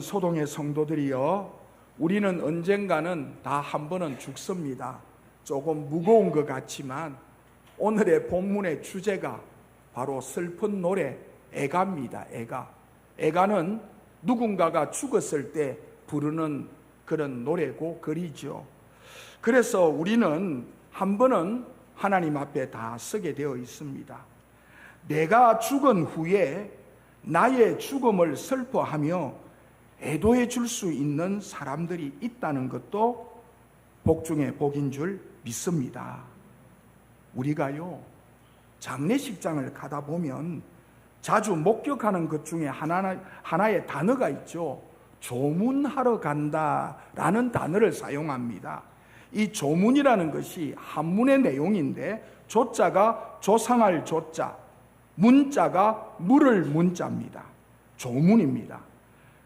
소동의 성도들이여, 우리는 언젠가는 다 한 번은 죽습니다. 조금 무거운 것 같지만 오늘의 본문의 주제가 바로 슬픈 노래 애가입니다. 애가는 누군가가 죽었을 때 부르는 그런 노래고 글이죠. 그래서 우리는 한 번은 하나님 앞에 다 서게 되어 있습니다. 내가 죽은 후에 나의 죽음을 슬퍼하며 애도해 줄 수 있는 사람들이 있다는 것도 복 중에 복인 줄 믿습니다. 우리가요, 장례식장을 가다 보면 자주 목격하는 것 중에 하나의 단어가 있죠. 조문하러 간다라는 단어를 사용합니다. 이 조문이라는 것이 한문의 내용인데, 조자가 조상할 조자, 문자가 물을 문자입니다. 조문입니다.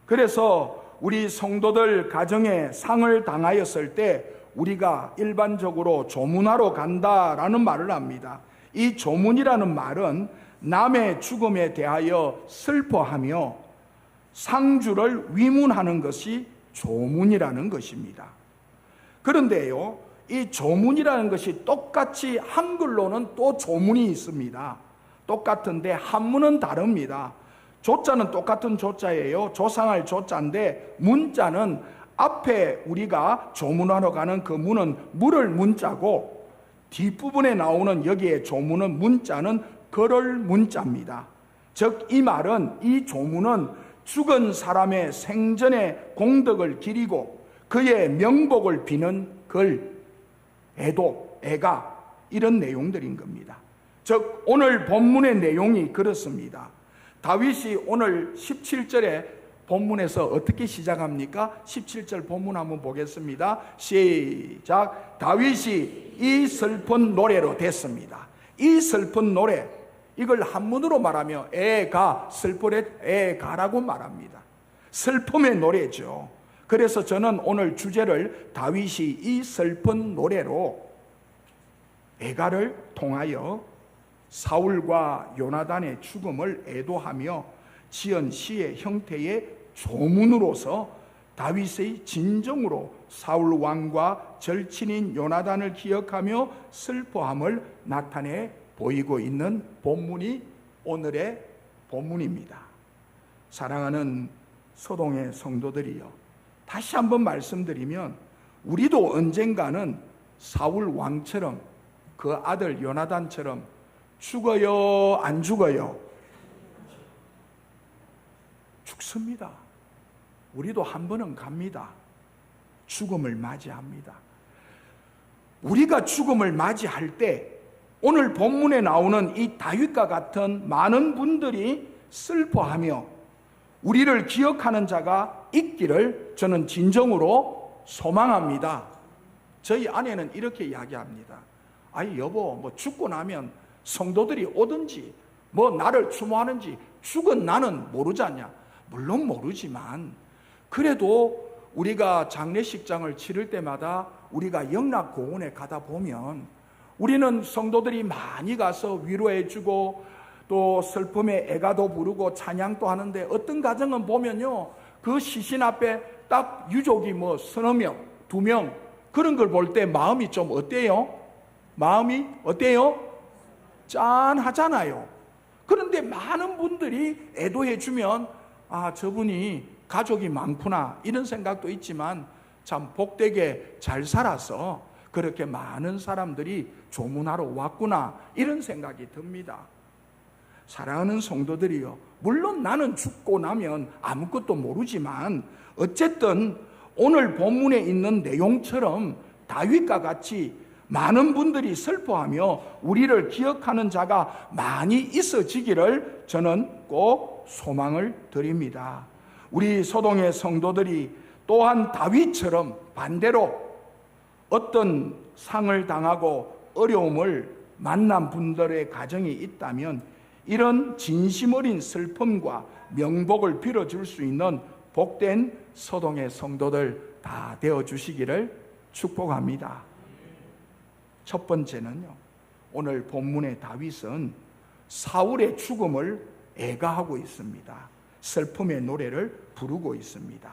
그래서 우리 성도들 가정에 상을 당하였을 때 우리가 일반적으로 조문하러 간다라는 말을 합니다. 이 조문이라는 말은 남의 죽음에 대하여 슬퍼하며 상주를 위문하는 것이 조문이라는 것입니다. 그런데요, 이 조문이라는 것이 똑같이 한글로는 또 조문이 있습니다. 똑같은데 한문은 다릅니다. 조자는 똑같은 조자예요. 조상할 조자인데 문자는 앞에 우리가 조문하러 가는 그 문은 물을 문자고, 뒷부분에 나오는 여기에 조문은 문자는 걸을 문자입니다. 즉 이 말은, 이 조문은 죽은 사람의 생전의 공덕을 기리고 그의 명복을 비는 글, 애도, 애가, 이런 내용들인 겁니다. 즉 오늘 본문의 내용이 그렇습니다. 다윗이 오늘 17절에 본문에서 어떻게 시작합니까? 17절 본문 한번 보겠습니다. 시작. 다윗이 이 슬픈 노래로 됐습니다. 이 슬픈 노래, 이걸 한문으로 말하며 애가, 슬프레 애가라고 말합니다. 슬픔의 노래죠. 그래서 저는 오늘 주제를 다윗이 이 슬픈 노래로, 애가를 통하여 사울과 요나단의 죽음을 애도하며 지은 시의 형태의 조문으로서 다윗의 진정으로 사울 왕과 절친인 요나단을 기억하며 슬퍼함을 나타내 보이고 있는 본문이 오늘의 본문입니다. 사랑하는 소동의 성도들이여, 다시 한번 말씀드리면 우리도 언젠가는 사울 왕처럼, 그 아들 요나단처럼 죽어요, 안 죽어요? 죽습니다. 우리도 한 번은 갑니다. 죽음을 맞이합니다. 우리가 죽음을 맞이할 때 오늘 본문에 나오는 이 다윗과 같은 많은 분들이 슬퍼하며 우리를 기억하는 자가 있기를 저는 진정으로 소망합니다. 저희 아내는 이렇게 이야기합니다. 아이 여보, 뭐 죽고 나면 성도들이 오든지 뭐 나를 추모하는지 죽은 나는 모르지 않냐. 물론 모르지만 그래도 우리가 장례식장을 치를 때마다 우리가 영락고원에 가다 보면 우리는 성도들이 많이 가서 위로해주고 또 슬픔에 애가도 부르고 찬양도 하는데, 어떤 가정은 보면요, 그 시신 앞에 딱 유족이 뭐 서너 명, 2명, 그런 걸 볼 때 마음이 좀 어때요? 마음이 어때요? 짠하잖아요. 그런데 많은 분들이 애도해 주면 아, 저분이 가족이 많구나, 이런 생각도 있지만 참 복되게 잘 살아서 그렇게 많은 사람들이 조문하러 왔구나, 이런 생각이 듭니다. 사랑하는 성도들이요, 물론 나는 죽고 나면 아무것도 모르지만 어쨌든 오늘 본문에 있는 내용처럼 다윗과 같이 많은 분들이 슬퍼하며 우리를 기억하는 자가 많이 있어지기를 저는 꼭 소망을 드립니다. 우리 소동의 성도들이 또한 다윗처럼 반대로 어떤 상을 당하고 어려움을 만난 분들의 가정이 있다면 이런 진심 어린 슬픔과 명복을 빌어줄 수 있는 복된 소동의 성도들 다 되어주시기를 축복합니다. 첫 번째는요, 오늘 본문의 다윗은 사울의 죽음을 애가하고 있습니다. 슬픔의 노래를 부르고 있습니다.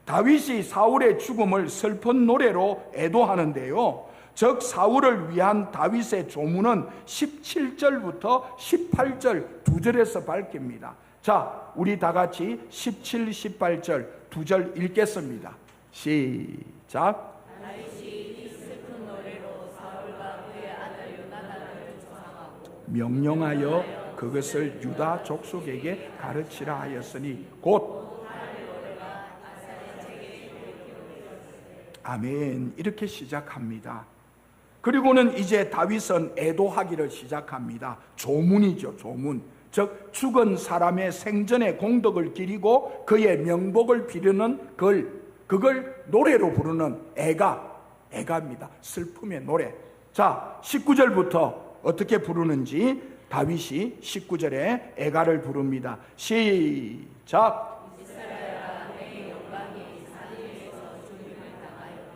다윗이 사울의 죽음을 슬픈 노래로 애도하는데요, 즉 사울을 위한 다윗의 조문은 17절부터 18절 2절에서 밝힙니다. 자, 우리 다 같이 17, 18절 2절 읽겠습니다. 시작. 명령하여 그것을 유다 족속에게 가르치라 하였으니 곧 아멘. 이렇게 시작합니다. 그리고는 이제 다윗은 애도하기를 시작합니다. 조문이죠, 조문. 즉 죽은 사람의 생전의 공덕을 기리고 그의 명복을 비르는 그걸 노래로 부르는 애가입니다. 슬픔의 노래. 자, 19절부터 어떻게 부르는지 다윗이 19절에 애가를 부릅니다. 시작.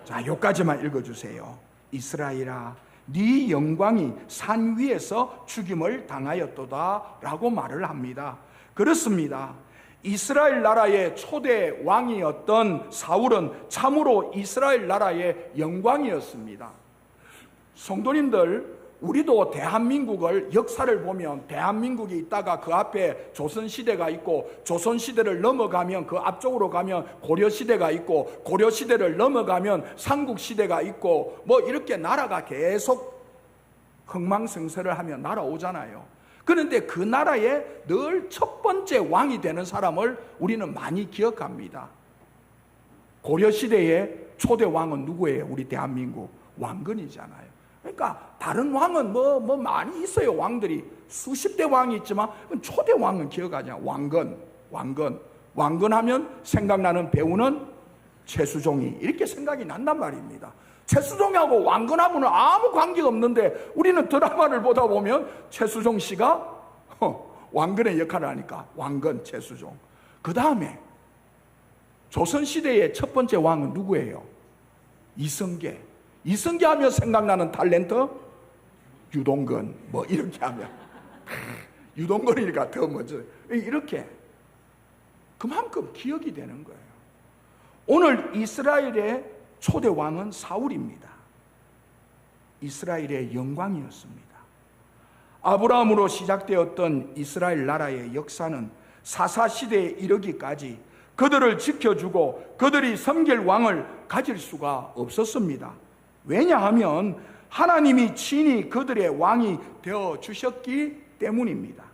자, 여기까지만 읽어주세요. 이스라엘아, 네 영광이 산 위에서 죽임을 당하였도다 라고 말을 합니다. 그렇습니다. 이스라엘 나라의 초대 왕이었던 사울은 참으로 이스라엘 나라의 영광이었습니다. 성도님들, 우리도 대한민국을 역사를 보면 대한민국이 있다가 그 앞에 조선시대가 있고, 조선시대를 넘어가면 그 앞쪽으로 가면 고려시대가 있고, 고려시대를 넘어가면 삼국시대가 있고, 뭐 이렇게 나라가 계속 흥망성쇠를 하며 날아오잖아요. 그런데 그 나라의 늘 첫 번째 왕이 되는 사람을 우리는 많이 기억합니다. 고려시대의 초대 왕은 누구예요? 우리 대한민국 왕건이잖아요. 그러니까 다른 왕은 뭐 많이 있어요. 왕들이 수십 대 왕이 있지만 초대 왕은 기억하지 않아요. 왕건 하면 생각나는 배우는 최수종이 이렇게 생각이 난단 말입니다. 최수종하고 왕건하고는 아무 관계가 없는데 우리는 드라마를 보다 보면 최수종 씨가 왕건의 역할을 하니까 왕건 최수종. 그 다음에 조선시대의 첫 번째 왕은 누구예요? 이성계 하면 생각나는 탤런트 유동건, 뭐 이렇게 하면 유동건이니까 더 먼저 이렇게 그만큼 기억이 되는 거예요. 오늘 이스라엘의 초대 왕은 사울입니다. 이스라엘의 영광이었습니다. 아브라함으로 시작되었던 이스라엘 나라의 역사는 사사시대에 이르기까지 그들을 지켜주고 그들이 섬길 왕을 가질 수가 없었습니다. 왜냐하면 하나님이 친히 그들의 왕이 되어 주셨기 때문입니다.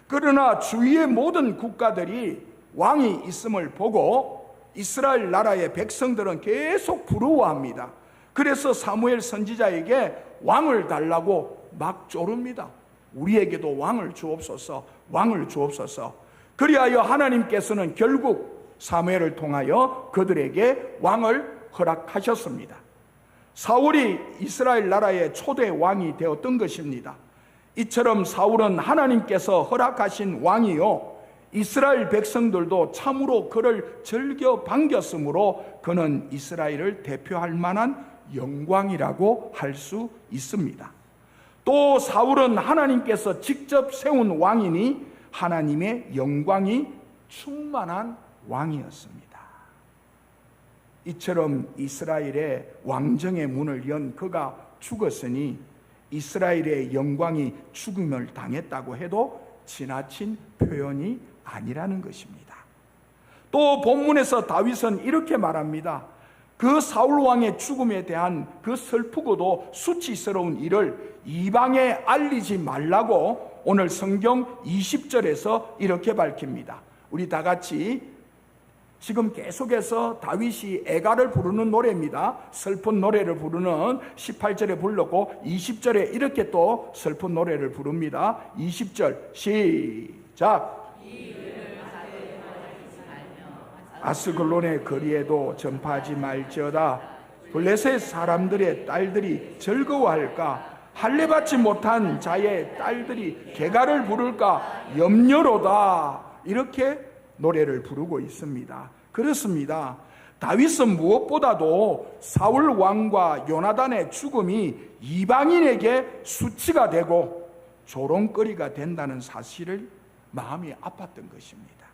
그러나 주위의 모든 국가들이 왕이 있음을 보고 이스라엘 나라의 백성들은 계속 부러워합니다. 그래서 사무엘 선지자에게 왕을 달라고 막 조릅니다. 우리에게도 왕을 주옵소서, 왕을 주옵소서. 그리하여 하나님께서는 결국 사무엘을 통하여 그들에게 왕을 허락하셨습니다. 사울이 이스라엘 나라의 초대 왕이 되었던 것입니다. 이처럼 사울은 하나님께서 허락하신 왕이요, 이스라엘 백성들도 참으로 그를 즐겨 반겼으므로 그는 이스라엘을 대표할 만한 영광이라고 할 수 있습니다. 또 사울은 하나님께서 직접 세운 왕이니 하나님의 영광이 충만한 왕이었습니다. 이처럼 이스라엘의 왕정의 문을 연 그가 죽었으니 이스라엘의 영광이 죽음을 당했다고 해도 지나친 표현이 아니라는 것입니다. 또 본문에서 다윗은 이렇게 말합니다. 그 사울 왕의 죽음에 대한 그 슬프고도 수치스러운 일을 이방에 알리지 말라고 오늘 성경 20절에서 이렇게 밝힙니다. 우리 다 같이 지금 계속해서 다윗이 애가를 부르는 노래입니다. 슬픈 노래를 부르는 18절에 불렀고 20절에 이렇게 또 슬픈 노래를 부릅니다. 20절 시작. 아스글론의 거리에도 전파하지 말지어다. 블레셋 사람들의 딸들이 즐거워할까? 할례받지 못한 자의 딸들이 개가를 부를까? 염려로다. 이렇게 노래를 부르고 있습니다. 그렇습니다. 다윗은 무엇보다도 사울 왕과 요나단의 죽음이 이방인에게 수치가 되고 조롱거리가 된다는 사실을 마음이 아팠던 것입니다.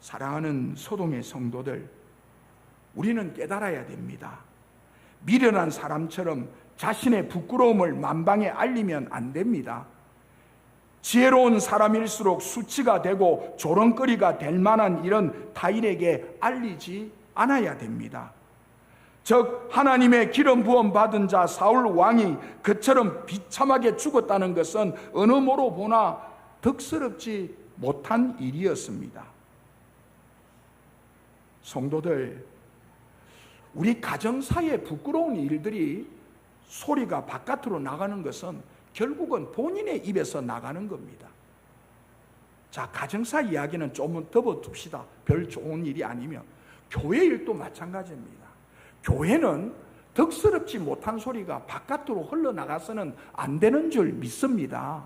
사랑하는 소동의 성도들, 우리는 깨달아야 됩니다. 미련한 사람처럼 자신의 부끄러움을 만방에 알리면 안 됩니다. 지혜로운 사람일수록 수치가 되고 조롱거리가 될 만한 일은 타인에게 알리지 않아야 됩니다. 즉 하나님의 기름 부음 받은 자 사울 왕이 그처럼 비참하게 죽었다는 것은 어느 모로 보나 덕스럽지 못한 일이었습니다. 성도들, 우리 가정사이의 부끄러운 일들이 소리가 바깥으로 나가는 것은 결국은 본인의 입에서 나가는 겁니다. 자, 가정사 이야기는 좀 덮어둡시다. 별 좋은 일이 아니면. 교회 일도 마찬가지입니다. 교회는 덕스럽지 못한 소리가 바깥으로 흘러나가서는 안 되는 줄 믿습니다.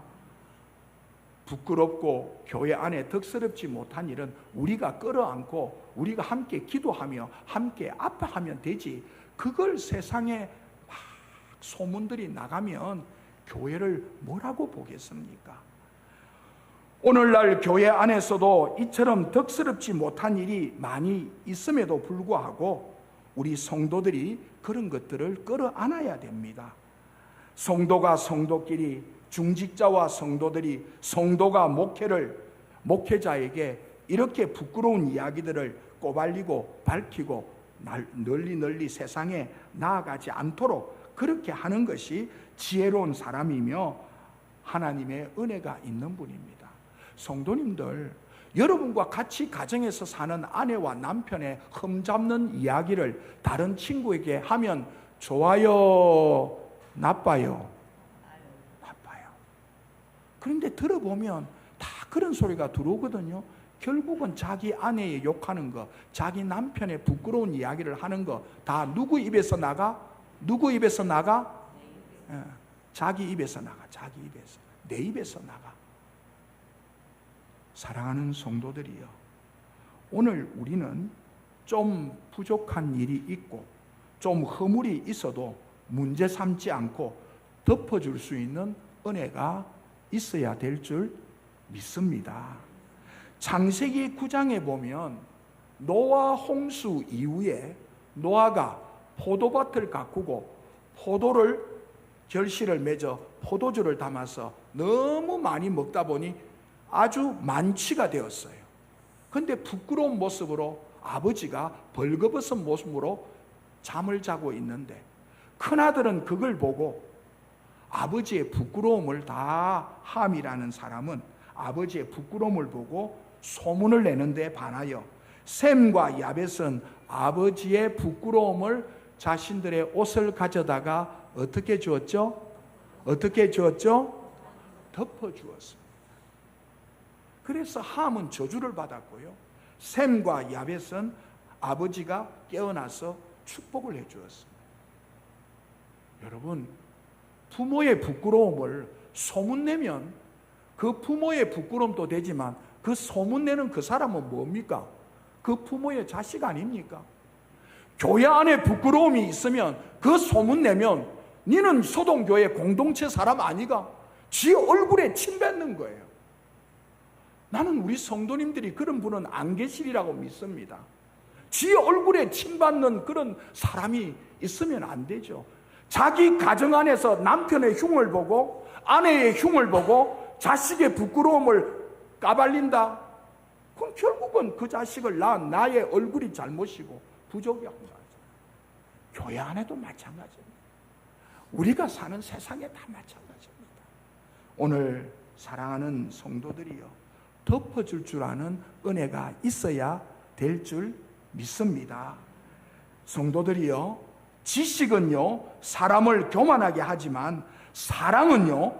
부끄럽고 교회 안에 덕스럽지 못한 일은 우리가 끌어안고 우리가 함께 기도하며 함께 아파하면 되지, 그걸 세상에 막 소문들이 나가면 교회를 뭐라고 보겠습니까? 오늘날 교회 안에서도 이처럼 덕스럽지 못한 일이 많이 있음에도 불구하고 우리 성도들이 그런 것들을 끌어안아야 됩니다. 성도가 성도끼리, 중직자와 성도들이, 성도가 목회자에게 이렇게 부끄러운 이야기들을 꼬발리고 밝히고 널리 세상에 나아가지 않도록 그렇게 하는 것이 지혜로운 사람이며 하나님의 은혜가 있는 분입니다. 성도님들, 여러분과 같이 가정에서 사는 아내와 남편의 흠잡는 이야기를 다른 친구에게 하면 좋아요, 나빠요? 나빠요. 그런데 들어보면 다 그런 소리가 들어오거든요. 결국은 자기 아내의 욕하는 거, 자기 남편의 부끄러운 이야기를 하는 거 다 누구 입에서 나가? 누구 입에서 나가? 자기 입에서 나가. 자기 입에서. 내 입에서 나가. 사랑하는 성도들이여, 오늘 우리는 좀 부족한 일이 있고 좀 허물이 있어도 문제 삼지 않고 덮어줄 수 있는 은혜가 있어야 될 줄 믿습니다. 창세기 9장에 보면 노아 홍수 이후에 노아가 포도밭을 가꾸고 포도를 결실을 맺어 포도주를 담아서 너무 많이 먹다 보니 아주 만취가 되었어요. 그런데 부끄러운 모습으로 아버지가 벌거벗은 모습으로 잠을 자고 있는데 큰아들은 그걸 보고 아버지의 부끄러움을 다 함이라는 사람은 아버지의 부끄러움을 보고 소문을 내는데 반하여 셈과 야벳은 아버지의 부끄러움을 자신들의 옷을 가져다가 어떻게 주었죠? 어떻게 주었죠? 덮어주었습니다. 그래서 함은 저주를 받았고요, 셈과 야벳은 아버지가 깨어나서 축복을 해주었습니다. 여러분, 부모의 부끄러움을 소문내면 그 부모의 부끄러움도 되지만 그 소문내는 그 사람은 뭡니까? 그 부모의 자식 아닙니까? 교회 안에 부끄러움이 있으면 그 소문내면 니는 소동교회 공동체 사람 아니가? 지 얼굴에 침 뱉는 거예요. 나는 우리 성도님들이 그런 분은 안 계시리라고 믿습니다. 지 얼굴에 침 받는 그런 사람이 있으면 안 되죠. 자기 가정 안에서 남편의 흉을 보고 아내의 흉을 보고 자식의 부끄러움을 까발린다. 그럼 결국은 그 자식을 낳은 나의 얼굴이 잘못이고 부족이라고 말하죠. 교회 안에도 마찬가지입니다. 우리가 사는 세상에 다 마찬가지입니다. 오늘 사랑하는 성도들이요, 덮어줄 줄 아는 은혜가 있어야 될 줄 믿습니다. 성도들이요, 지식은요 사람을 교만하게 하지만 사랑은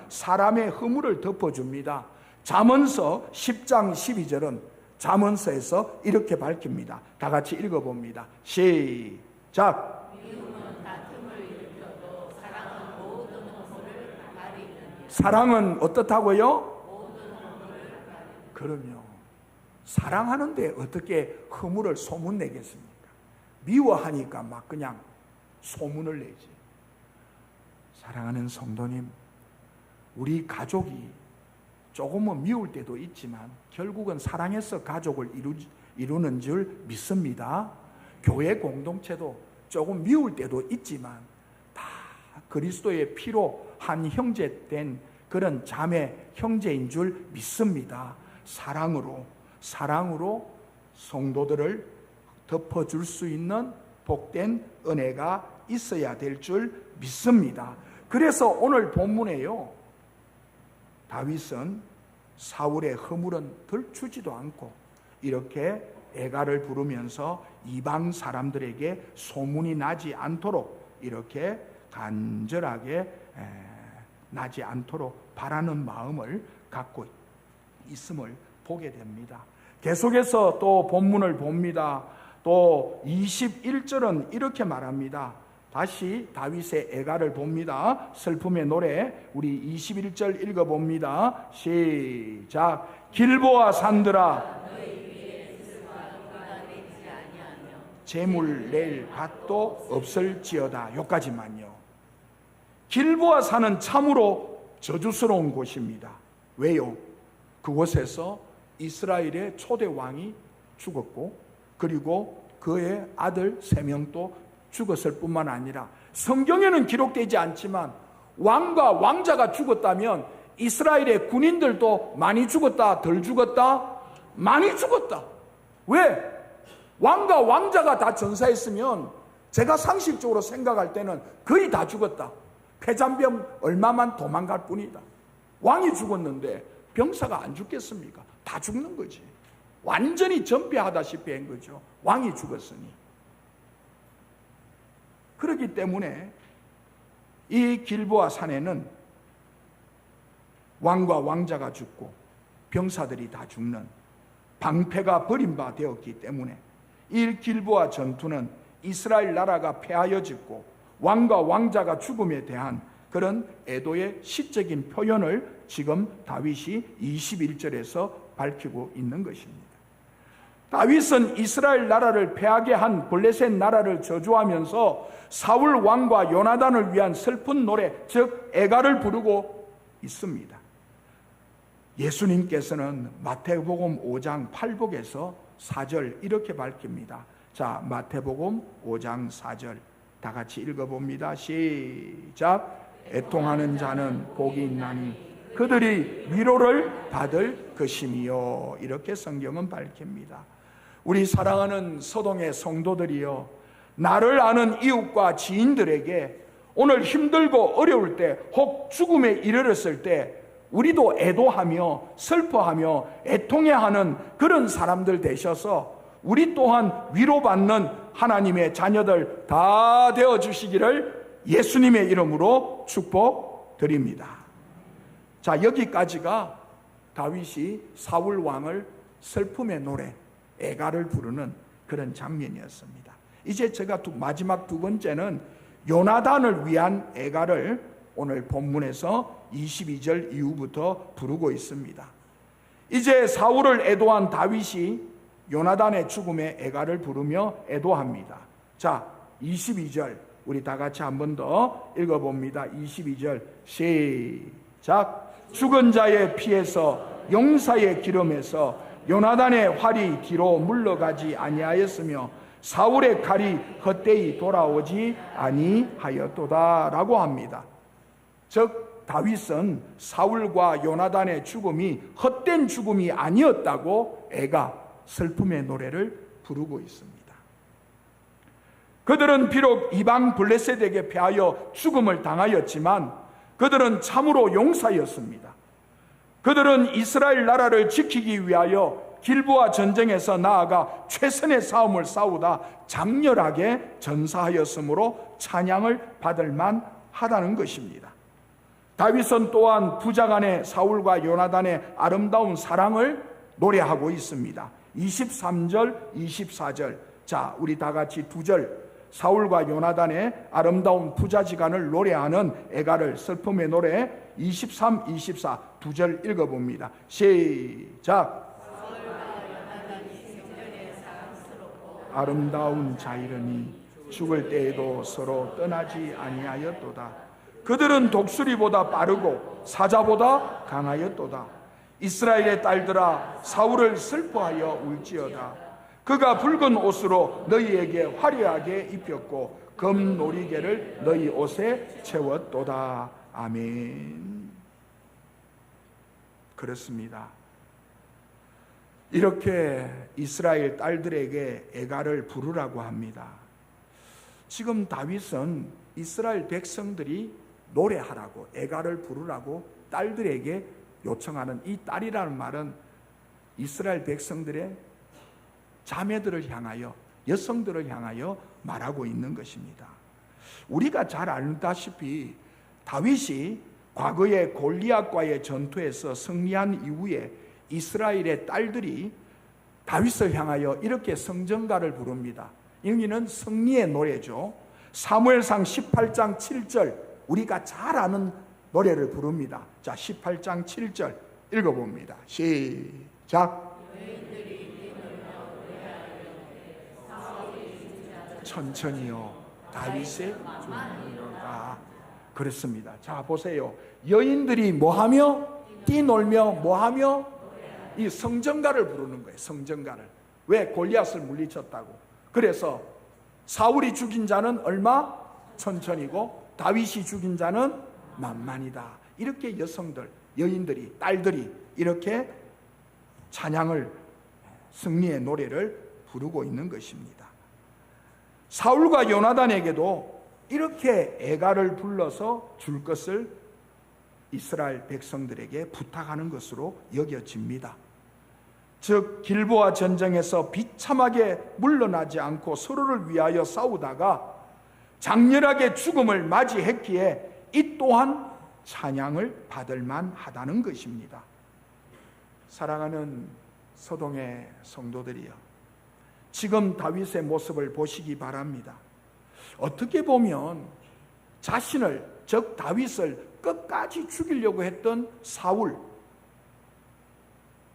사람의 허물을 덮어줍니다. 잠언서 10장 12절은 잠언서에서 이렇게 밝힙니다. 다 같이 읽어봅니다. 시작. 미움은 다툼을 일으켜도 사랑은 모든 허물을 가리느니라. 사랑은 어떻다고요? 모든 허물을 가리느니라. 그럼요. 사랑하는데 어떻게 허물을 소문내겠습니까? 미워하니까 막 그냥 소문을 내지. 사랑하는 성도님, 우리 가족이 조금은 미울 때도 있지만 결국은 사랑해서 가족을 이루는 줄 믿습니다. 교회 공동체도 조금 미울 때도 있지만 다 그리스도의 피로 한 형제 된 그런 자매 형제인 줄 믿습니다. 사랑으로 성도들을 덮어줄 수 있는 복된 은혜가 있어야 될 줄 믿습니다. 그래서 오늘 본문에요, 다윗은 사울의 허물은 덜추지도 않고 이렇게 애가를 부르면서 이방 사람들에게 소문이 나지 않도록 이렇게 간절하게 나지 않도록 바라는 마음을 갖고 있음을 보게 됩니다. 계속해서 또 본문을 봅니다. 또 21절은 이렇게 말합니다. 다시 다윗의 애가를 봅니다. 슬픔의 노래, 우리 21절 읽어봅니다. 시작. 길보아 산들아 재물 낼 밭도 없을지어다. 여기까지만요. 길보아 산은 참으로 저주스러운 곳입니다. 왜요? 그곳에서 이스라엘의 초대 왕이 죽었고 그리고 그의 아들 3명도 죽었을 뿐만 아니라 성경에는 기록되지 않지만 왕과 왕자가 죽었다면 이스라엘의 군인들도 많이 죽었다, 덜 죽었다? 많이 죽었다. 왜? 왕과 왕자가 다 전사했으면 제가 상식적으로 생각할 때는 거의 다 죽었다. 폐잔병 얼마만 도망갈 뿐이다. 왕이 죽었는데 병사가 안 죽겠습니까? 다 죽는 거지. 완전히 전폐하다시피 한 거죠. 왕이 죽었으니. 그렇기 때문에 이 길보아 산에는 왕과 왕자가 죽고 병사들이 다 죽는 방패가 버림받았기 때문에 이 길보아 전투는 이스라엘 나라가 패하여졌고 왕과 왕자가 죽음에 대한 그런 애도의 시적인 표현을 지금 다윗이 21절에서 밝히고 있는 것입니다. 다윗은 이스라엘 나라를 패하게 한 블레셋 나라를 저주하면서 사울 왕과 요나단을 위한 슬픈 노래, 즉 애가를 부르고 있습니다. 예수님께서는 마태복음 5장 8복에서 4절 이렇게 밝힙니다. 자, 마태복음 5장 4절 다 같이 읽어봅니다. 시작. 애통하는 자는 복이 있나니 그들이 위로를 받을 것이며. 이렇게 성경은 밝힙니다. 우리 사랑하는 서동의 성도들이여, 나를 아는 이웃과 지인들에게 오늘 힘들고 어려울 때, 혹 죽음에 이르렀을 때 우리도 애도하며 슬퍼하며 애통해하는 그런 사람들 되셔서 우리 또한 위로받는 하나님의 자녀들 다 되어주시기를 예수님의 이름으로 축복드립니다. 자, 여기까지가 다윗이 사울 왕을 슬픔의 노래, 애가를 부르는 그런 장면이었습니다. 이제 제가 마지막 두 번째는 요나단을 위한 애가를 오늘 본문에서 22절 이후부터 부르고 있습니다. 이제 사울을 애도한 다윗이 요나단의 죽음에 애가를 부르며 애도합니다. 자, 22절 우리 다 같이 한 번 더 읽어봅니다. 22절 시작. 죽은 자의 피에서 용사의 기름에서 요나단의 활이 뒤로 물러가지 아니하였으며 사울의 칼이 헛되이 돌아오지 아니하였도다 라고 합니다. 즉 다윗은 사울과 요나단의 죽음이 헛된 죽음이 아니었다고 애가 슬픔의 노래를 부르고 있습니다. 그들은 비록 이방 블레셋에게 패하여 죽음을 당하였지만 그들은 참으로 용사였습니다. 그들은 이스라엘 나라를 지키기 위하여 길보아 전쟁에서 나아가 최선의 싸움을 싸우다 장렬하게 전사하였으므로 찬양을 받을 만하다는 것입니다. 다윗은 또한 부자간의 사울과 요나단의 아름다운 사랑을 노래하고 있습니다. 23절, 24절. 자, 우리 다 같이 두 절. 사울과 요나단의 아름다운 부자지간을 노래하는 애가를 슬픔의 노래 23, 24 두 절 읽어봅니다. 시작. 아름다운 자이러니 죽을 때에도 서로 떠나지 아니하였도다. 그들은 독수리보다 빠르고 사자보다 강하였도다. 이스라엘의 딸들아 사울을 슬퍼하여 울지어다. 그가 붉은 옷으로 너희에게 화려하게 입혔고 금놀이개를 너희 옷에 채웠도다. 아멘. 그렇습니다. 이렇게 이스라엘 딸들에게 애가를 부르라고 합니다. 지금 다윗은 이스라엘 백성들이 노래하라고, 애가를 부르라고 딸들에게 요청하는 이 딸이라는 말은 이스라엘 백성들의 자매들을 향하여, 여성들을 향하여 말하고 있는 것입니다. 우리가 잘 알다시피 다윗이 과거에 골리앗과의 전투에서 승리한 이후에 이스라엘의 딸들이 다윗을 향하여 이렇게 성전가를 부릅니다. 여기는 승리의 노래죠. 사무엘상 18장 7절, 우리가 잘 아는 노래를 부릅니다. 자, 18장 7절 읽어봅니다. 시작. 천천히요 다윗의 주노라. 그렇습니다. 자, 보세요. 여인들이 뭐하며? 뛰놀며 뭐하며? 이 성전가를 부르는 거예요. 성전가를. 왜? 골리앗을 물리쳤다고. 그래서 사울이 죽인 자는 얼마? 천천히고 다윗이 죽인 자는 만만이다. 이렇게 여성들, 여인들이, 딸들이 이렇게 찬양을, 승리의 노래를 부르고 있는 것입니다. 사울과 요나단에게도 이렇게 애가를 불러서 줄 것을 이스라엘 백성들에게 부탁하는 것으로 여겨집니다. 즉 길보아 전쟁에서 비참하게 물러나지 않고 서로를 위하여 싸우다가 장렬하게 죽음을 맞이했기에 이 또한 찬양을 받을 만하다는 것입니다. 사랑하는 서동의 성도들이여, 지금 다윗의 모습을 보시기 바랍니다. 어떻게 보면 자신을, 즉 다윗을 끝까지 죽이려고 했던 사울,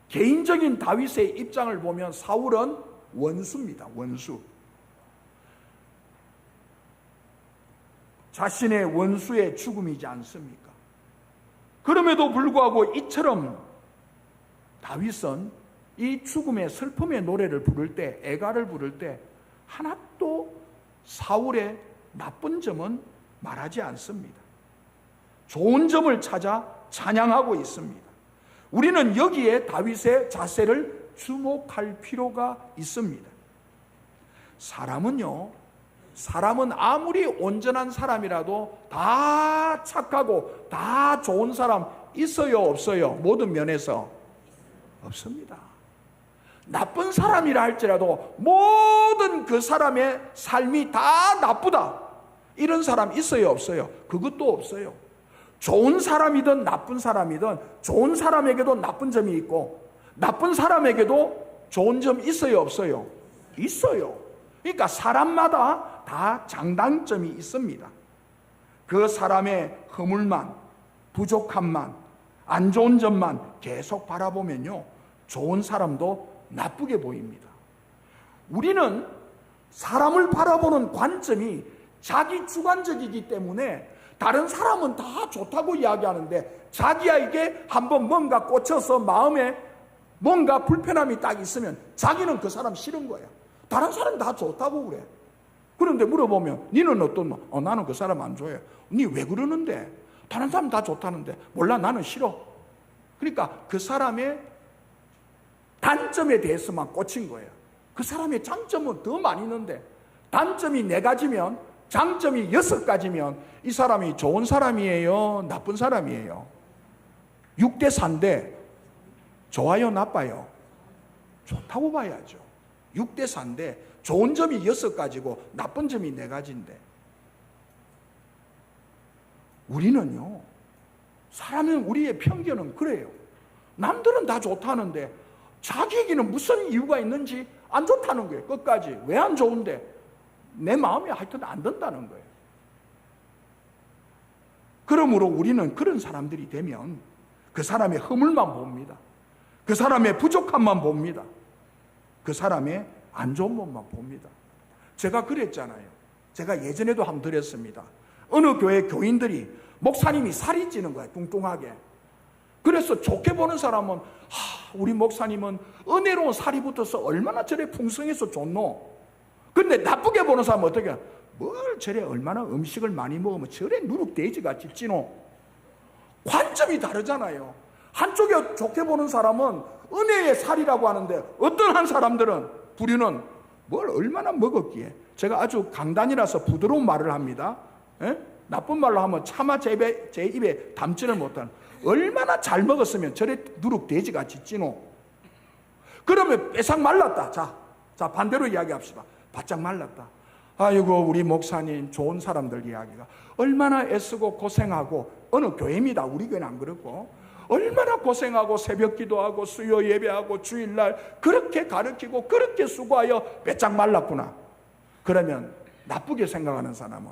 개인적인 다윗의 입장을 보면 사울은 원수입니다. 원수. 자신의 원수의 죽음이지 않습니까? 그럼에도 불구하고 이처럼 다윗은 이 죽음의 슬픔의 노래를 부를 때, 애가를 부를 때 하나도 사울의 나쁜 점은 말하지 않습니다. 좋은 점을 찾아 찬양하고 있습니다. 우리는 여기에 다윗의 자세를 주목할 필요가 있습니다. 사람은 아무리 온전한 사람이라도 다 착하고 다 좋은 사람 있어요, 없어요? 모든 면에서 없습니다. 나쁜 사람이라 할지라도 모든 그 사람의 삶이 다 나쁘다, 이런 사람 있어요, 없어요? 그것도 없어요. 좋은 사람이든 나쁜 사람이든 좋은 사람에게도 나쁜 점이 있고 나쁜 사람에게도 좋은 점 있어요, 없어요? 있어요. 그러니까 사람마다 다 장단점이 있습니다. 그 사람의 허물만, 부족함만, 안 좋은 점만 계속 바라보면요, 좋은 사람도 나쁘게 보입니다. 우리는 사람을 바라보는 관점이 자기 주관적이기 때문에 다른 사람은 다 좋다고 이야기하는데 자기에게 한번 뭔가 꽂혀서 마음에 뭔가 불편함이 딱 있으면 자기는 그 사람 싫은 거야. 다른 사람 다 좋다고 그래. 그런데 물어보면 니는 어떤 나는 그 사람 안 좋아해. 니 왜 그러는데? 다른 사람 다 좋다는데. 몰라, 나는 싫어. 그러니까 그 사람의 단점에 대해서만 꽂힌 거예요. 그 사람의 장점은 더 많이 있는데 단점이 4가지면 장점이 6가지면 이 사람이 좋은 사람이에요, 나쁜 사람이에요? 6대 4인데 좋아요, 나빠요? 좋다고 봐야죠. 6대 4인데 좋은 점이 6가지고 나쁜 점이 4가지인데 우리는요, 사람은, 우리의 편견은 그래요. 남들은 다 좋다는데 자기에게는 무슨 이유가 있는지 안 좋다는 거예요. 끝까지. 왜 안 좋은데? 내 마음이 하여튼 안 든다는 거예요. 그러므로 우리는 그런 사람들이 되면 그 사람의 허물만 봅니다. 그 사람의 부족함만 봅니다. 그 사람의 안 좋은 것만 봅니다. 제가 그랬잖아요. 제가 예전에도 한번 드렸습니다. 어느 교회 교인들이 목사님이 살이 찌는 거예요. 뚱뚱하게. 그래서 좋게 보는 사람은 우리 목사님은 은혜로운 살이 붙어서 얼마나 저래 풍성해서 좋노. 근데 나쁘게 보는 사람은 어떻게, 뭘 저래 얼마나 음식을 많이 먹으면 저래 누룩돼지같이 찌노. 관점이 다르잖아요. 한쪽에 좋게 보는 사람은 은혜의 살이라고 하는데, 어떤 한 사람들은 부류는 뭘 얼마나 먹었기에. 제가 아주 강단이라서 부드러운 말을 합니다. 에? 나쁜 말로 하면 차마 제 입에 담지를 못하는, 얼마나 잘 먹었으면 저래 누룩돼지같이 찌노. 그러면 빼싹 말랐다. 자 반대로 이야기합시다. 바짝 말랐다. 아이고 우리 목사님 좋은 사람들 이야기가 얼마나 애쓰고 고생하고, 어느 교회입니다. 우리 교회는 안 그렇고, 얼마나 고생하고 새벽 기도하고 수요 예배하고 주일날 그렇게 가르치고 그렇게 수고하여 빼짝 말랐구나. 그러면 나쁘게 생각하는 사람은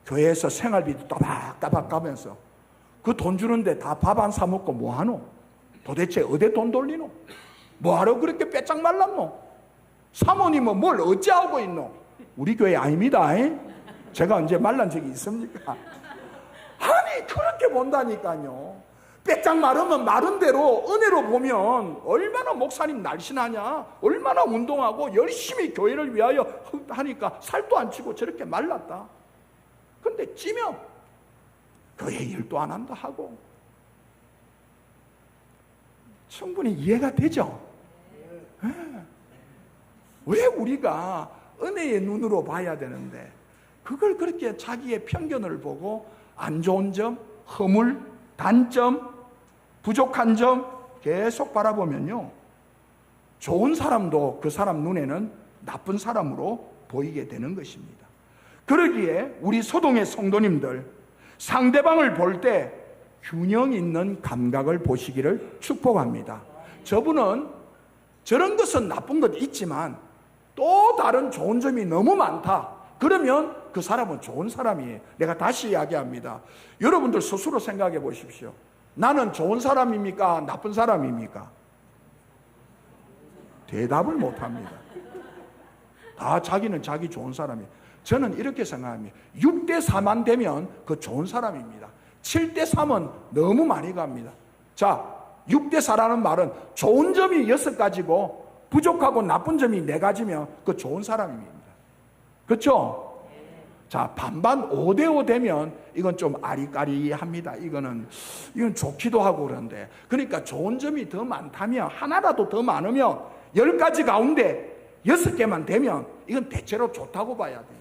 교회에서 생활비도 따박따박 가면서 그 돈 주는데 다 밥 안 사 먹고 뭐하노? 도대체 어디 돈 돌리노? 뭐하러 그렇게 빼짝 말랐노? 사모님은 뭘 어찌하고 있노? 우리 교회 아닙니다. 제가 언제 말란 적이 있습니까? 아니 그렇게 본다니까요. 빼짝 마르면 마른 대로 은혜로 보면 얼마나 목사님 날씬하냐, 얼마나 운동하고 열심히 교회를 위하여 하니까 살도 안 찌고 저렇게 말랐다. 근데 찌면 교회 일도 안 한다 하고. 충분히 이해가 되죠? 왜 우리가 은혜의 눈으로 봐야 되는데 그걸 그렇게 자기의 편견을 보고 안 좋은 점, 허물, 단점, 부족한 점 계속 바라보면요, 좋은 사람도 그 사람 눈에는 나쁜 사람으로 보이게 되는 것입니다. 그러기에 우리 소동의 성도님들, 상대방을 볼 때 균형 있는 감각을 보시기를 축복합니다. 저분은 저런 것은 나쁜 것 있지만 또 다른 좋은 점이 너무 많다. 그러면 그 사람은 좋은 사람이에요. 내가 다시 이야기합니다. 여러분들 스스로 생각해 보십시오. 나는 좋은 사람입니까? 나쁜 사람입니까? 대답을 못합니다. 다 자기는 자기 좋은 사람이에요. 저는 이렇게 생각합니다. 6대4만 되면 그 좋은 사람입니다. 7대3은 너무 많이 갑니다. 자, 6대4라는 말은 좋은 점이 6가지고 부족하고 나쁜 점이 4가지면 그 좋은 사람입니다. 그렇죠? 자, 반반 5대5 되면 이건 좀 아리까리합니다. 이건 좋기도 하고 그런데, 그러니까 좋은 점이 더 많다면, 하나라도 더 많으면 10가지 가운데 6개만 되면 이건 대체로 좋다고 봐야 돼요.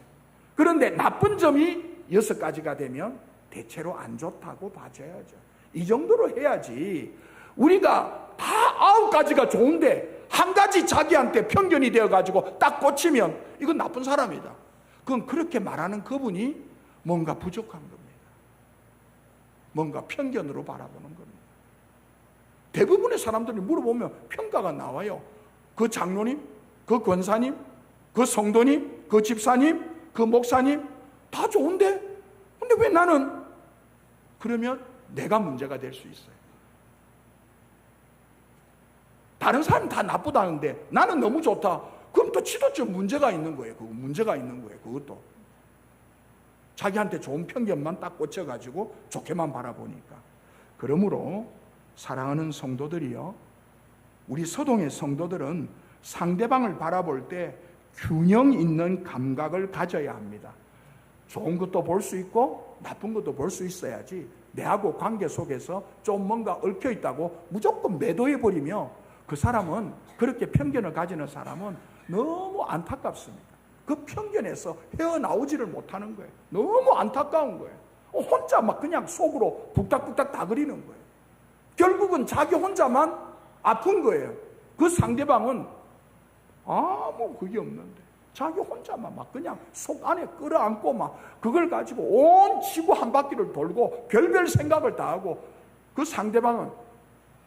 그런데 나쁜 점이 6가지가 되면 대체로 안 좋다고 봐줘야죠. 이 정도로 해야지. 우리가 다 9가지가 좋은데 한 가지 자기한테 편견이 되어가지고 딱 꽂히면 이건 나쁜 사람이다. 그건 그렇게 말하는 그분이 뭔가 부족한 겁니다. 뭔가 편견으로 바라보는 겁니다. 대부분의 사람들이 물어보면 평가가 나와요. 그 장로님, 그 권사님, 그 성도님, 그 집사님, 그 목사님 다 좋은데 근데 왜 나는? 그러면 내가 문제가 될 수 있어요. 다른 사람은 다 나쁘다는데 나는 너무 좋다. 그럼 또 지도적 문제가 있는 거예요. 그거 문제가 있는 거예요. 그것도 자기한테 좋은 편견만 딱 꽂혀가지고 좋게만 바라보니까. 그러므로 사랑하는 성도들이요, 우리 서동의 성도들은 상대방을 바라볼 때 균형 있는 감각을 가져야 합니다. 좋은 것도 볼 수 있고 나쁜 것도 볼 수 있어야지 내하고 관계 속에서 좀 뭔가 얽혀 있다고 무조건 매도해버리며 그 사람은, 그렇게 편견을 가지는 사람은 너무 안타깝습니다. 그 편견에서 헤어나오지를 못하는 거예요. 너무 안타까운 거예요. 혼자 막 그냥 속으로 북닥북닥 다 그리는 거예요. 결국은 자기 혼자만 아픈 거예요. 그 상대방은 아무 그게 없는데 자기 혼자만 막 그냥 속 안에 끌어안고 막 그걸 가지고 온 지구 한 바퀴를 돌고 별별 생각을 다 하고, 그 상대방은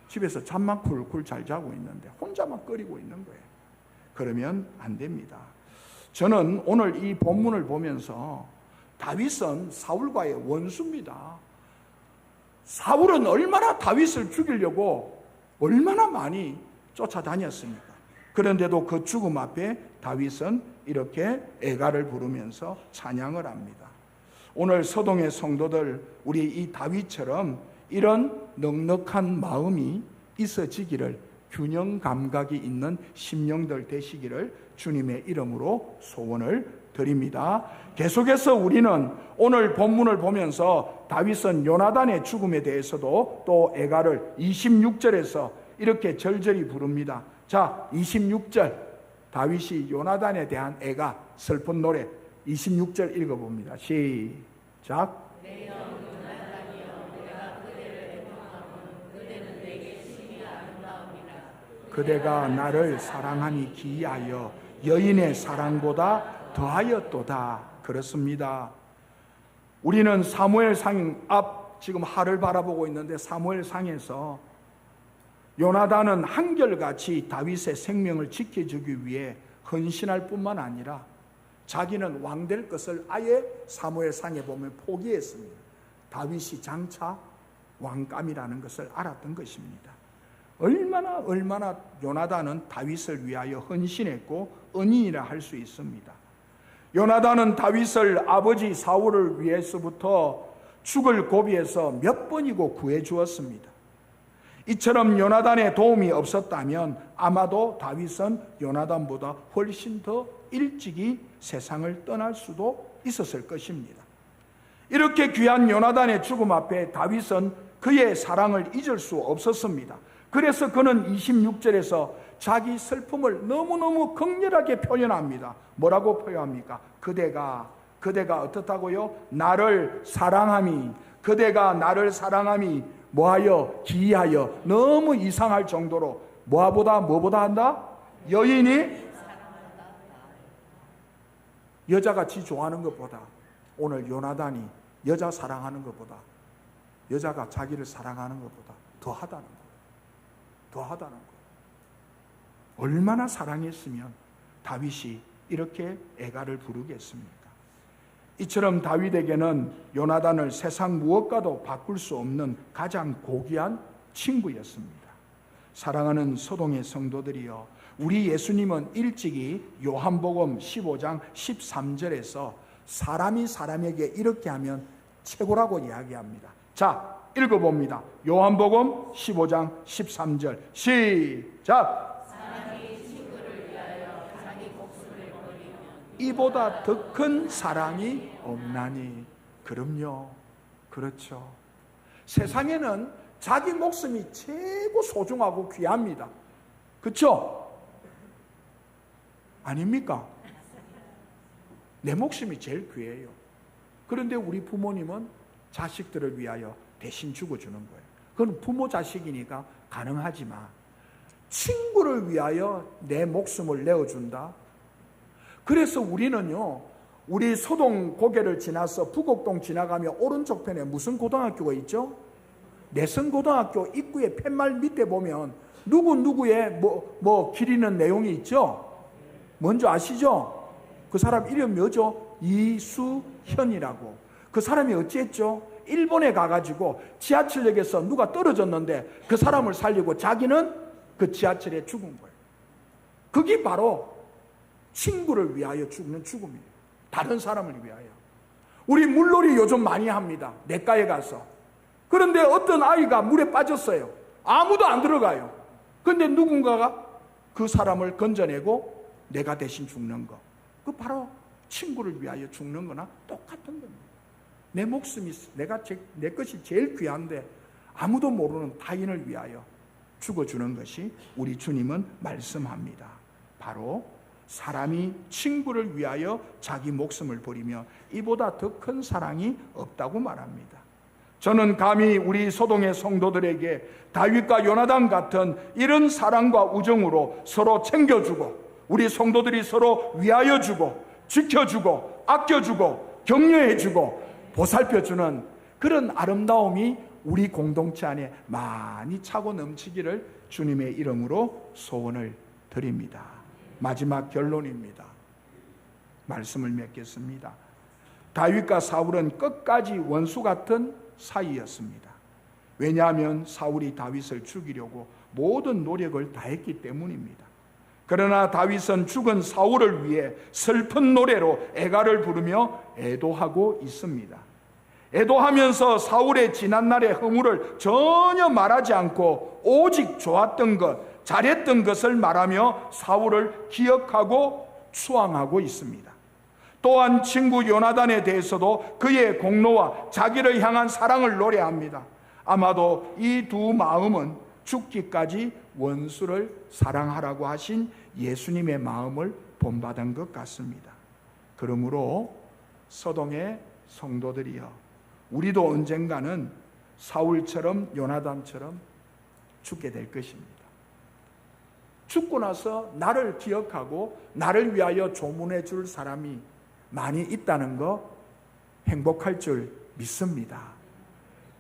집에서 잠만 쿨쿨 잘 자고 있는데 혼자만 끓이고 있는 거예요. 그러면 안 됩니다. 저는 오늘 이 본문을 보면서 다윗은 사울과의 원수입니다. 사울은 얼마나 다윗을 죽이려고 얼마나 많이 쫓아다녔습니까? 그런데도 그 죽음 앞에 다윗은 이렇게 애가를 부르면서 찬양을 합니다. 오늘 서동의 성도들, 우리 이 다윗처럼 이런 넉넉한 마음이 있어지기를, 균형 감각이 있는 심령들 되시기를 주님의 이름으로 소원을 드립니다. 계속해서 우리는 오늘 본문을 보면서 다윗은 요나단의 죽음에 대해서도 또 애가를 26절에서 이렇게 절절히 부릅니다. 자, 26절 다윗이 요나단에 대한 애가 슬픈 노래 26절 읽어봅니다. 시작. 그대가 나를 사랑하니 기이하여 여인의 사랑보다 더하였도다. 그렇습니다. 우리는 사무엘상 앞 지금 하를 바라보고 있는데, 사무엘상에서 요나단은 한결같이 다윗의 생명을 지켜주기 위해 헌신할 뿐만 아니라 자기는 왕 될 것을 아예 사무엘상에 보면 포기했습니다. 다윗이 장차 왕감이라는 것을 알았던 것입니다. 얼마나 요나단은 다윗을 위하여 헌신했고 은인이라 할 수 있습니다. 요나단은 다윗을 아버지 사울을 위해서부터 죽을 고비에서 몇 번이고 구해 주었습니다. 이처럼 요나단의 도움이 없었다면 아마도 다윗은 요나단보다 훨씬 더 일찍이 세상을 떠날 수도 있었을 것입니다. 이렇게 귀한 요나단의 죽음 앞에 다윗은 그의 사랑을 잊을 수 없었습니다. 그래서 그는 26절에서 자기 슬픔을 너무너무 극렬하게 표현합니다. 뭐라고 표현합니까? 그대가 어떻다고요? 나를 사랑함이, 그대가 나를 사랑함이 뭐하여? 기이하여. 너무 이상할 정도로 뭐보다 한다? 여인이 여자같이 좋아하는 것보다, 오늘 요나단이 여자 사랑하는 것보다, 여자가 자기를 사랑하는 것보다 더하다는 거예요. 얼마나 사랑했으면 다윗이 이렇게 애가를 부르겠습니까? 이처럼 다윗에게는 요나단을 세상 무엇과도 바꿀 수 없는 가장 고귀한 친구였습니다. 사랑하는 소동의 성도들이여, 우리 예수님은 일찍이 요한복음 15장 13절에서 사람이 사람에게 이렇게 하면 최고라고 이야기합니다. 자, 읽어봅니다. 요한복음 15장 13절 시작. 사람이 친구를 위하여 자기 목숨을 버리면 이보다 더 큰 사랑이 없나니. 그럼요, 그렇죠. 세상에는 자기 목숨이 최고 소중하고 귀합니다. 그렇죠? 아닙니까? 내 목숨이 제일 귀해요. 그런데 우리 부모님은 자식들을 위하여 대신 죽어주는 거예요. 그건 부모 자식이니까 가능하지만 친구를 위하여 내 목숨을 내어준다. 그래서 우리는요, 우리 소동 고개를 지나서 부곡동 지나가면 오른쪽 편에 무슨 고등학교가 있죠? 내성고등학교 입구에 팻말 밑에 보면 누구의 뭐 기리는 내용이 있죠? 뭔지 아시죠? 그 사람 이름 뭐죠? 이수현이라고. 그 사람이 어찌했죠? 일본에 가가지고 지하철역에서 누가 떨어졌는데 그 사람을 살리고 자기는 그 지하철에 죽은 거예요. 그게 바로 친구를 위하여 죽는 죽음이에요. 다른 사람을 위하여. 우리 물놀이 요즘 많이 합니다. 냇가에 가서. 그런데 어떤 아이가 물에 빠졌어요. 아무도 안 들어가요. 그런데 누군가가 그 사람을 건져내고 내가 대신 죽는 거. 그 바로 친구를 위하여 죽는 거나 똑같은 겁니다. 내 목숨이 내 것이 제일 귀한데 아무도 모르는 타인을 위하여 죽어주는 것이 우리 주님은 말씀합니다. 바로 사람이 친구를 위하여 자기 목숨을 버리며 이보다 더 큰 사랑이 없다고 말합니다. 저는 감히 우리 소동의 성도들에게 다윗과 요나단 같은 이런 사랑과 우정으로 서로 챙겨주고, 우리 성도들이 서로 위하여 주고 지켜주고 아껴주고 격려해주고 보살펴주는 그런 아름다움이 우리 공동체 안에 많이 차고 넘치기를 주님의 이름으로 소원을 드립니다. 마지막 결론입니다. 말씀을 맺겠습니다. 다윗과 사울은 끝까지 원수 같은 사이였습니다. 왜냐하면 사울이 다윗을 죽이려고 모든 노력을 다했기 때문입니다. 그러나 다윗은 죽은 사울을 위해 슬픈 노래로 애가를 부르며 애도하고 있습니다. 애도하면서 사울의 지난날의 허물을 전혀 말하지 않고 오직 좋았던 것, 잘했던 것을 말하며 사울을 기억하고 추앙하고 있습니다. 또한 친구 요나단에 대해서도 그의 공로와 자기를 향한 사랑을 노래합니다. 아마도 이 두 마음은 죽기까지 원수를 사랑하라고 하신 예수님의 마음을 본받은 것 같습니다. 그러므로 서동의 성도들이여, 우리도 언젠가는 사울처럼 요나단처럼 죽게 될 것입니다. 죽고 나서 나를 기억하고 나를 위하여 조문해 줄 사람이 많이 있다는 거 행복할 줄 믿습니다.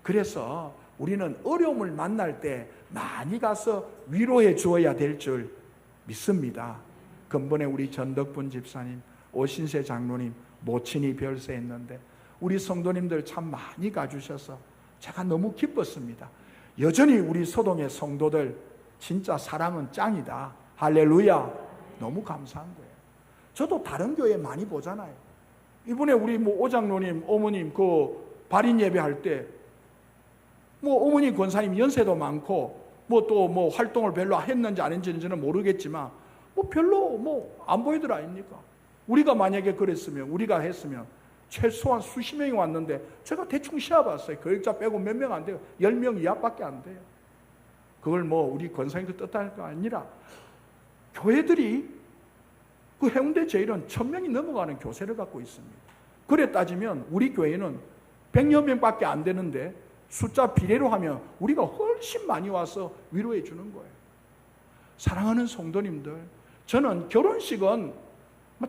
그래서 우리는 어려움을 만날 때 많이 가서 위로해 주어야 될 줄 믿습니다. 근본에 우리 전덕분 집사님, 오신세 장로님 모친이 별세했는데 우리 성도님들 참 많이 가주셔서 제가 너무 기뻤습니다. 여전히 우리 소동의 성도들 진짜 사랑은 짱이다. 할렐루야. 너무 감사한 거예요. 저도 다른 교회 많이 보잖아요. 이번에 우리 오장로님, 어머님 발인 예배할 때 어머니 권사님 연세도 많고 또 활동을 별로 했는지 안 했는지는 모르겠지만 별로 안 보이더라 아닙니까? 우리가 만약에 그랬으면, 우리가 했으면 최소한 수십 명이 왔는데 제가 대충 시합봤어요. 교육자 빼고 몇 명 안 돼요. 10명 이하밖에 안 돼요. 그걸 우리 권사님도 뜻할 거 아니라 교회들이 그 해운대 제일은 1000명이 넘어가는 교세를 갖고 있습니다. 그래 따지면 우리 교회는 100여 명밖에 안 되는데 숫자 비례로 하면 우리가 훨씬 많이 와서 위로해 주는 거예요. 사랑하는 성도님들, 저는 결혼식은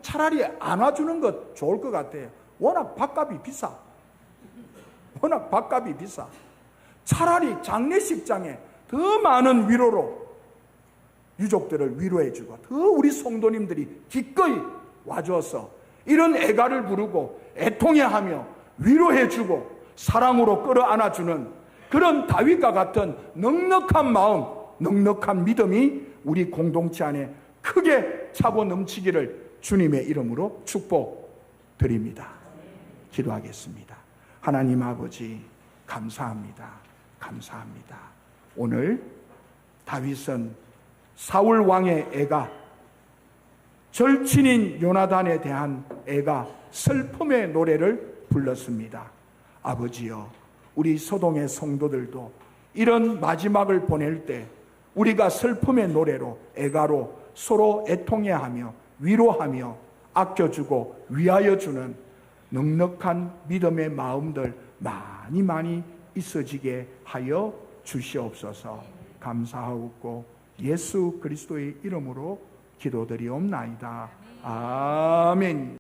차라리 안 와주는 것 좋을 것 같아요. 워낙 밥값이 비싸. 차라리 장례식장에 더 많은 위로로 유족들을 위로해 주고 더 우리 성도님들이 기꺼이 와줘서 이런 애가를 부르고 애통해하며 위로해 주고 사랑으로 끌어안아주는 그런 다윗과 같은 넉넉한 마음, 넉넉한 믿음이 우리 공동체 안에 크게 차고 넘치기를 주님의 이름으로 축복드립니다. 기도하겠습니다. 하나님 아버지, 감사합니다. 오늘 다윗은 사울 왕의 애가, 절친인 요나단에 대한 애가 슬픔의 노래를 불렀습니다. 아버지여, 우리 소동의 성도들도 이런 마지막을 보낼 때 우리가 슬픔의 노래로, 애가로 서로 애통해하며 위로하며 아껴주고 위하여 주는 넉넉한 믿음의 마음들 많이 있어지게 하여 주시옵소서. 감사하옵고 예수 그리스도의 이름으로 기도드리옵나이다. 아멘.